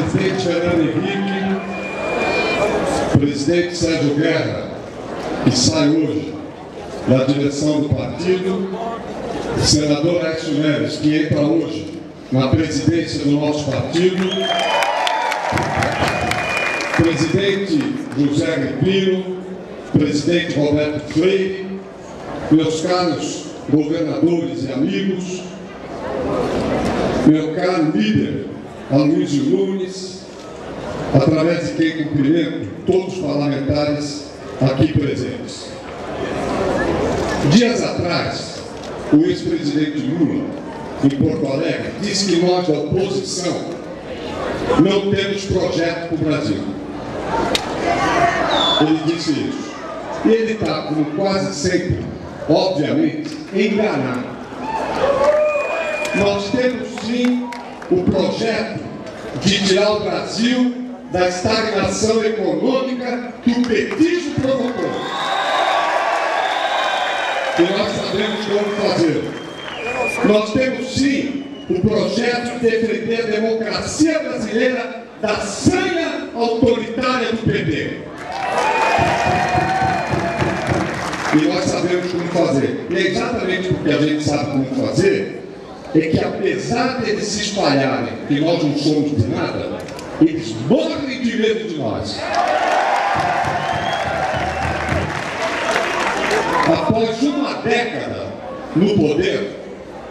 presidente Fernando Henrique, presidente Sérgio Guerra, que sai hoje da direção do partido, o senador Aécio Neves, que entra hoje na presidência do nosso partido, presidente José Ribino, presidente Roberto Freire, meus caros governadores e amigos, meu caro líder Aloysio Nunes, através de quem cumprimento todos os parlamentares aqui presentes. Dias atrás, o ex-presidente Lula, em Porto Alegre, disse que nós, da oposição, não temos projeto para o Brasil. Ele disse isso. E ele está, como quase sempre, obviamente, enganado. Nós temos, sim, o projeto de tirar o Brasil da estagnação econômica que o petismo provocou. E nós sabemos como fazer. Nós temos, sim, o projeto de defender a democracia brasileira da sanha autoritária do PT. E nós sabemos como fazer. E é exatamente porque a gente sabe como fazer, é que apesar deles se espalharem que nós não somos de nada, eles morrem de medo de nós. Após uma década no poder,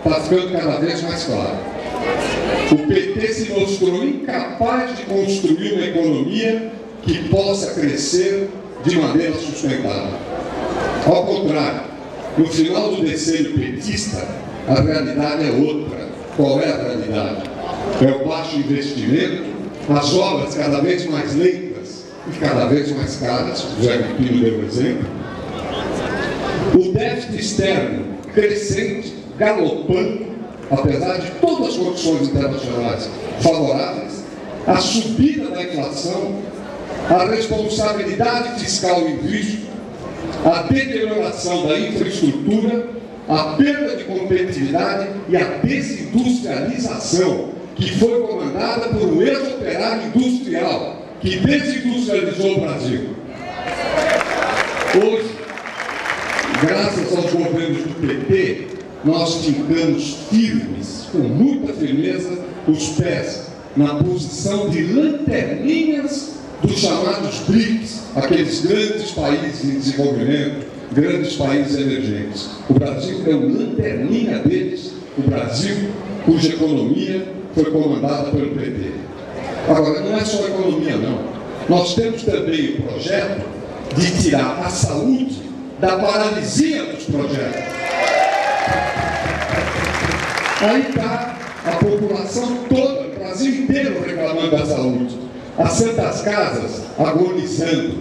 está ficando cada vez mais claro. O PT se mostrou incapaz de construir uma economia que possa crescer de maneira sustentável. Ao contrário, no final do decênio petista, a realidade é outra. Qual é a realidade? É o baixo investimento, as obras cada vez mais lentas e cada vez mais caras, o Zé Pino deu um exemplo, o déficit externo crescente, galopando, apesar de todas as condições internacionais favoráveis, a subida da inflação, a responsabilidade fiscal em risco, a deterioração da infraestrutura, a perda de competitividade e a desindustrialização, que foi comandada por um ex-operário industrial, que desindustrializou o Brasil. Hoje, graças aos governos do PT, nós ficamos firmes, com muita firmeza, os pés na posição de lanterninhas dos chamados BRICS, aqueles grandes países em desenvolvimento, grandes países emergentes. O Brasil é um lanterninha deles, o Brasil cuja economia foi comandada pelo PT. Agora, não é só a economia, não. Nós temos também o projeto de tirar a saúde da paralisia dos projetos. Aí está a população toda, o Brasil inteiro reclamando da saúde. As Santas Casas agonizando,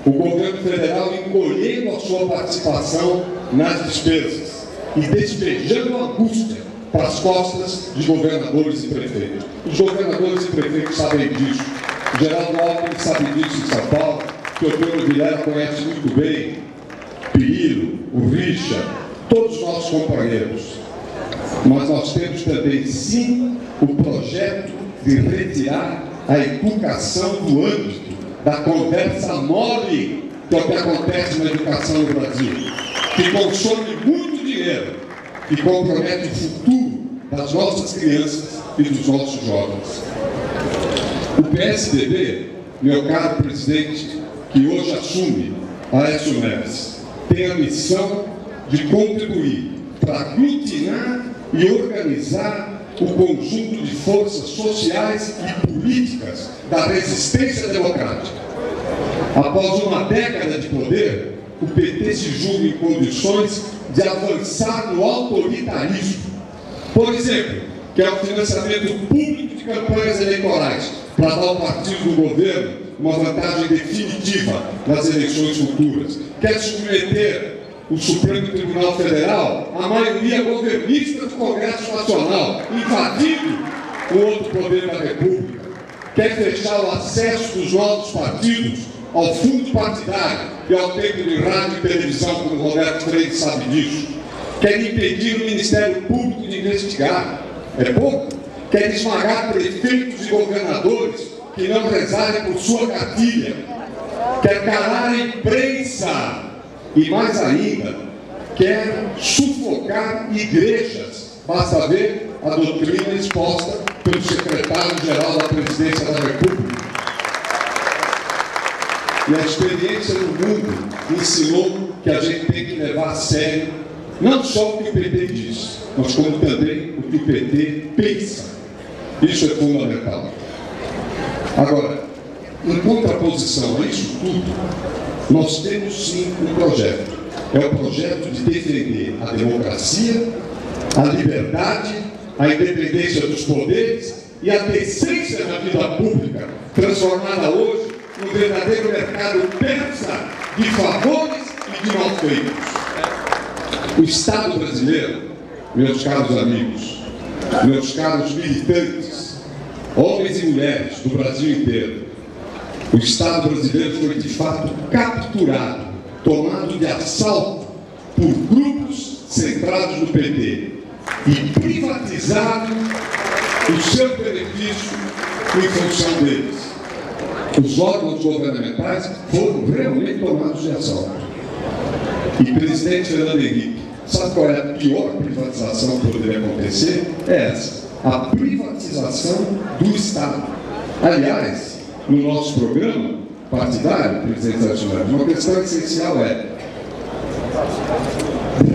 o governo federal encolhendo a sua participação nas despesas e despejando angústia para as costas de governadores e prefeitos. Os governadores e prefeitos sabem disso. O Geraldo Alckmin sabe disso em São Paulo, que o Teodoro Vilela conhece muito bem, Pirilo, o Richa, todos os nossos companheiros. Mas nós temos também, sim, o projeto de retirar a educação do âmbito da conversa mole, que é o que acontece na educação no Brasil, que consome muito dinheiro, que compromete o futuro das nossas crianças e dos nossos jovens. O PSDB, meu caro presidente, que hoje assume, Aécio Neves, tem a missão de contribuir para aglutinar e organizar o conjunto de forças sociais e políticas da resistência democrática. Após uma década de poder, o PT se julga em condições de avançar no autoritarismo. Por exemplo, que é o financiamento público de campanhas eleitorais, para dar ao partido do governo uma vantagem definitiva nas eleições futuras. Quer submeter o Supremo Tribunal Federal à maioria governista do Congresso Nacional, invadindo o outro poder da República. Quer fechar o acesso dos novos partidos ao fundo partidário e ao tempo de rádio e televisão, como o Roberto Freire sabe disso. Quer impedir o Ministério Público de investigar. É pouco? Quer esmagar prefeitos e governadores que não rezarem por sua cartilha, quer calar a imprensa e, mais ainda, quer sufocar igrejas. Basta ver a doutrina exposta pelo secretário-geral da Presidência da República. E a experiência do mundo ensinou que a gente tem que levar a sério não só o que o PT diz, mas como também o que o PT pensa. Isso é fundamental. Agora, em contraposição a isso tudo, nós temos sim um projeto. É o projeto de defender a democracia, a liberdade, a independência dos poderes e a decência na vida pública, transformada hoje num verdadeiro mercado persa de favores e de malfeitos. O Estado brasileiro, meus caros amigos, meus caros militantes, homens e mulheres do Brasil inteiro, o Estado brasileiro foi de fato capturado, tomado de assalto por grupos centrados no PT e privatizado o seu benefício em função deles. Os órgãos governamentais foram realmente tomados de assalto. E presidente Fernando Henrique, sabe qual é a pior privatização que poderia acontecer? É essa, a privatização do Estado. Aliás, no nosso programa partidário, presidente Alexandre, uma questão essencial é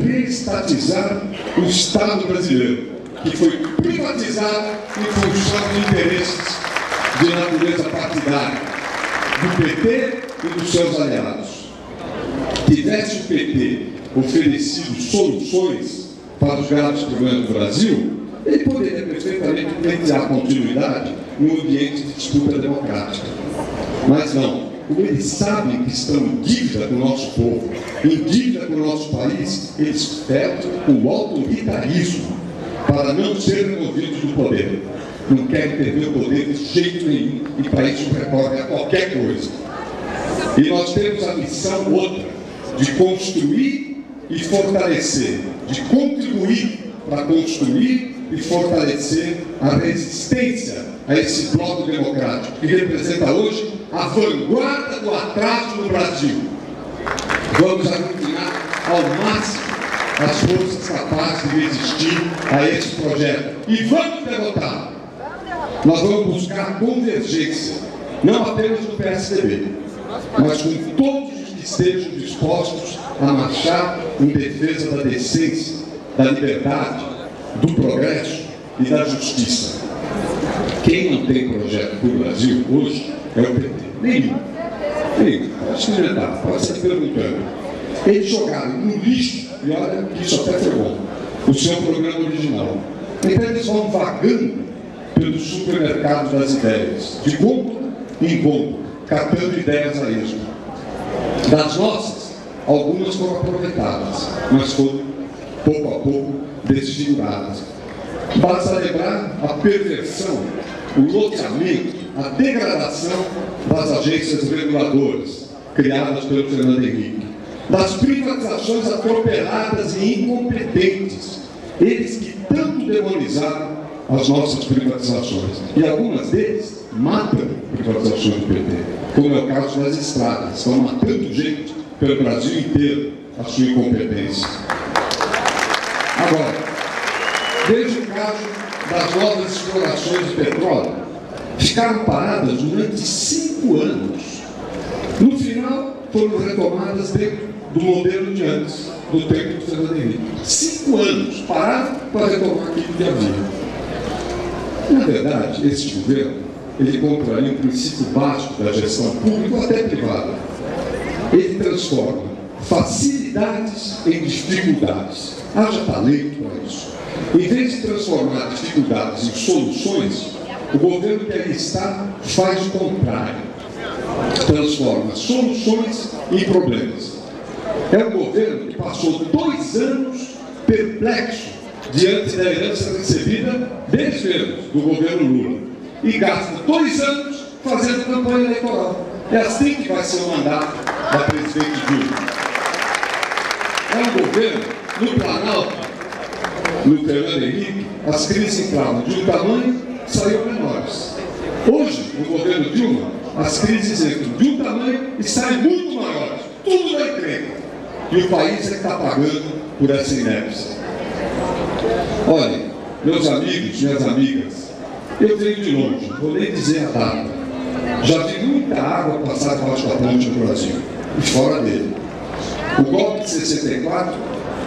reestatizar o Estado brasileiro, que foi privatizado em função de interesses de natureza partidária do PT e dos seus aliados. Tivesse o PT oferecido soluções para os graves problemas do Brasil, ele poderia perfeitamente pleitear continuidade no ambiente de disputa democrática. Mas não. Como eles sabem que estão em dívida com o nosso povo, em dívida com o nosso país, eles pedem o autoritarismo para não serem removidos do poder. Não querem perder o poder de jeito nenhum e para isso recorrem a qualquer coisa. E nós temos a missão outra, de construir e fortalecer, de contribuir para construir e fortalecer a resistência a esse bloco democrático, que representa hoje a vanguarda do atraso no Brasil. Vamos aglutinar ao máximo as forças capazes de resistir a esse projeto e vamos derrotá-lo. Nós vamos buscar convergência, não apenas do PSDB, mas com todos os que estejam dispostos a marchar em defesa da decência, da liberdade, do progresso e da justiça. Quem não tem projeto para o Brasil hoje é o PT. Nenhum. Pode se inventar, pode ser perguntando. Eles jogaram no lixo, e olha que isso até foi bom, o seu programa original. Então eles vão vagando pelos supermercados das ideias, de cômodo em cômodo, catando ideias a esmo. Das nossas, algumas foram aproveitadas, mas foram, pouco a pouco, desfiguradas. Basta lembrar a perversão, o loteamento, a degradação das agências reguladoras criadas pelo Fernando Henrique, das privatizações atropeladas e incompetentes, eles que tanto demonizaram as nossas privatizações. E algumas deles matam privatizações do PT, como é o caso das estradas. Estão matando gente pelo Brasil inteiro a sua incompetência. Agora, veja o caso das novas explorações de petróleo. Ficaram paradas durante 5 anos. No final, foram retomadas dentro do modelo de antes, do tempo do Fernando Henrique. 5 anos pararam para retomar aquilo que havia. Na verdade, esse governo, ele contraria um princípio básico da gestão pública ou até privada. Ele transforma facilidades em dificuldades. Haja talento para isso. Em vez de transformar dificuldades em soluções, o governo que ali está faz o contrário. Transforma soluções em problemas. É um governo que passou 2 anos perplexo diante da herança recebida deles mesmos, do governo Lula, e gasta 2 anos fazendo campanha eleitoral. É assim que vai ser o mandato da presidente Dilma. É um governo, no Planalto, no Fernando Henrique, as crises entravam de um tamanho, saíam menores. Hoje, no governo Dilma, as crises entram de um tamanho e saem muito maiores. Tudo na encrenca. E o país é que está pagando por essa inépcia. Olhem, meus amigos, minhas amigas, eu venho de longe, vou nem dizer a data. Já vi muita água passar debaixo da ponte no Brasil, e fora dele. O golpe de 64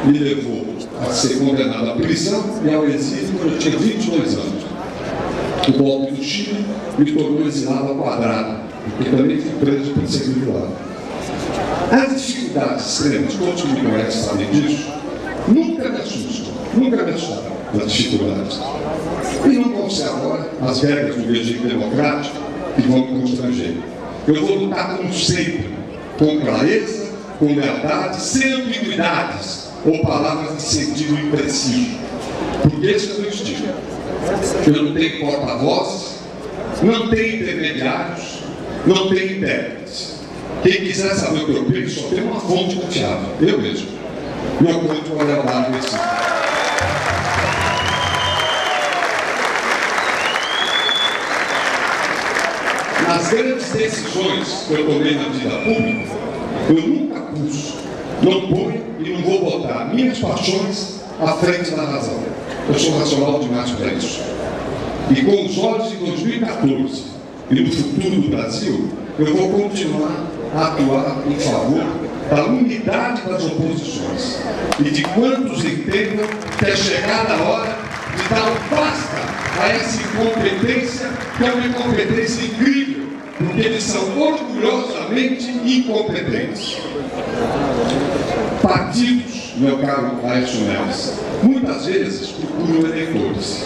me levou a ser condenado à prisão e ao exílio quando eu tinha 22 anos. O golpe do Chile me tornou exilado ao quadrado, porque também fui preso por segundo lado. As dificuldades extremas, todos que me conhecem sabem disso, nunca me assustam, nunca me assustaram as dificuldades. E não vão ser agora as regras do regime democrático que vão me constranger. Eu vou lutar como sempre, com clareza, com lealdade, sem ambiguidades ou palavras de sentido impreciso. Porque esse é o meu estilo. Eu não tenho porta-vozes, não tenho intermediários, não tenho intérpretes. Quem quiser saber o que eu penso, só tem uma fonte confiável, eu mesmo. E eu conto com a lealdade desse. Nas grandes decisões que eu tomei na vida pública, eu nunca pus, não ponho e não vou botar minhas paixões à frente da razão. Eu sou racional demais para isso. E com os olhos de 2014 e no futuro do Brasil, eu vou continuar a atuar em favor da unidade das oposições e de quantos entendam que é chegada a hora de dar um basta a essa incompetência, que é uma incompetência incrível, porque eles são orgulhosamente incompetentes. Partidos, meu caro Aécio Neves, muitas vezes procuram eleitores.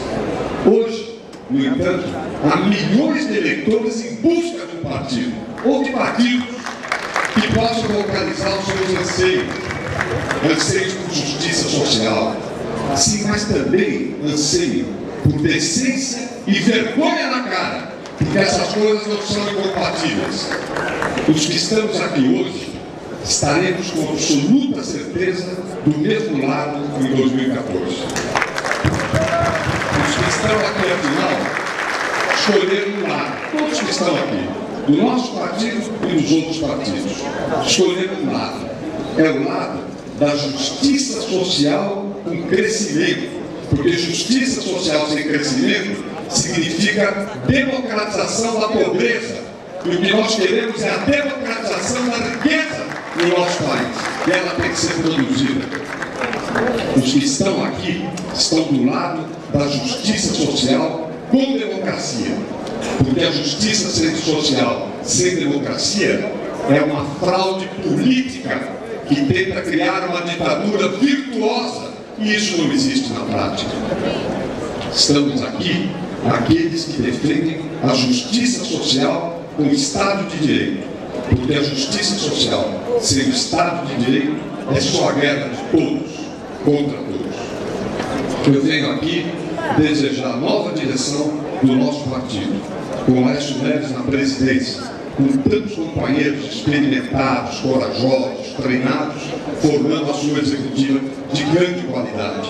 Hoje, no entanto, há milhões de eleitores em busca de um partido, ou de partidos que possam localizar os seus anseios por justiça social. Sim, mas também anseiam por decência e vergonha na cara, porque essas coisas não são incompatíveis. Os que estamos aqui hoje estaremos com absoluta certeza do mesmo lado em 2014. Os que estão aqui, afinal, escolheram um lado. Todos que estão aqui, do nosso partido e dos outros partidos, escolheram um lado. É o lado da justiça social com crescimento. Porque justiça social sem crescimento significa democratização da pobreza. E o que nós queremos é a democratização da riqueza no nosso país. E ela tem que ser produzida. Os que estão aqui estão do lado da justiça social com democracia. Porque a justiça social sem democracia é uma fraude política que tenta criar uma ditadura virtuosa. E isso não existe na prática. Estamos aqui, aqueles que defendem a justiça social com o Estado de Direito. Porque a justiça social sem o Estado de Direito é só a guerra de todos contra todos. Eu venho aqui desejar nova direção do nosso partido, com o Aécio Neves na presidência, com tantos companheiros experimentados, corajosos, treinados, formando a sua executiva de grande qualidade.